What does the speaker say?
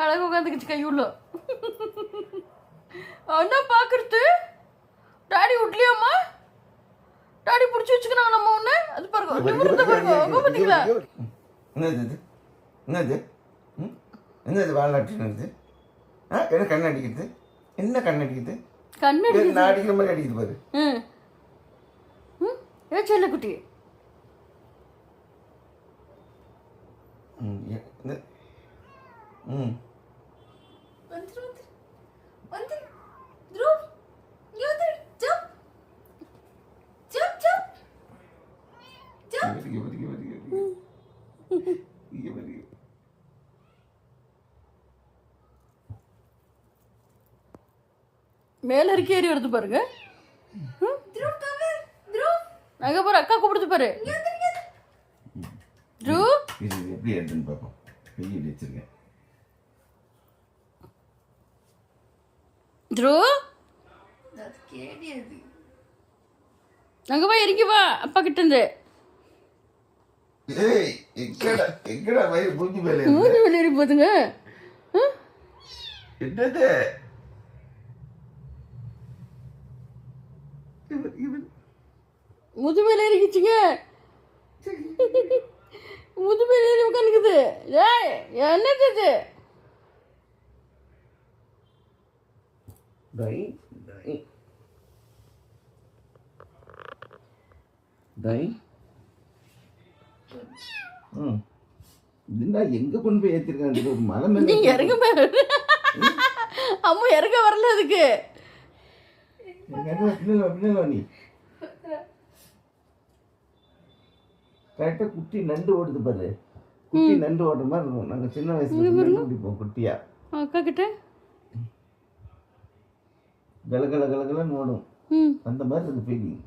அழகாக உட்காந்துக்கிச்சு கையுள்ள. என்ன பார்க்குறது? டாடி விட்லையாம்மா? டாடி பிடிச்சி வச்சுக்கிறாங்க நம்ம ஒன்று. அது பாருங்க, நிமிர்ந்து பாருங்க. பார்த்தீங்களா? என்னது என்னது என்னது வாழாட்டு என்னது? என்ன கண் அடிக்கிறது? என்ன கண் அடிக்குது? கண்ணு நான் அடிக்கிற மாதிரி அடிக்குது பாரு. ஏ செல்லக்குட்டி, மேல இருக்க ஏறி வருது பாருங்க. அங்க பாரு, அக்கா கூப்பிடுது பாரு. த்ரூ இது எப்படி எடுத்துன்னு பார்ப்போம். கையில் வச்சிருக்கேன். த்ரூ அங்க வா, இறங்கி வா அப்பா கிட்ட இருந்து. ஏய் எங்கடா வயிறு மூஞ்சி மேலே ஏறி போதுங்க. என்னது? முதுமையில ஏறிக்கிச்சுங்க. முதுமையில ஏறி உட்காந்துக்குது. ஏய் என்னது இது? டை டை டை இதுண்டா எங்க கொண்டு போய் ஏற்றிருக்காங்க? மலை மேல நீ இறங்க பாரு. அம்மா இறங்க வரல அதுக்கு. பின்னால நீ கரெக்டாக குட்டி நண்டு ஓடுது பாரு. குட்டி நண்டு ஓடுற மாதிரி இருக்கும். நாங்கள் சின்ன வயசுல நண்டு பிடிப்போம் குட்டியா. அக்கா கிட்ட கலகலன்னு ஓடும். அந்த மாதிரி இருக்கு ஃபீலிங்.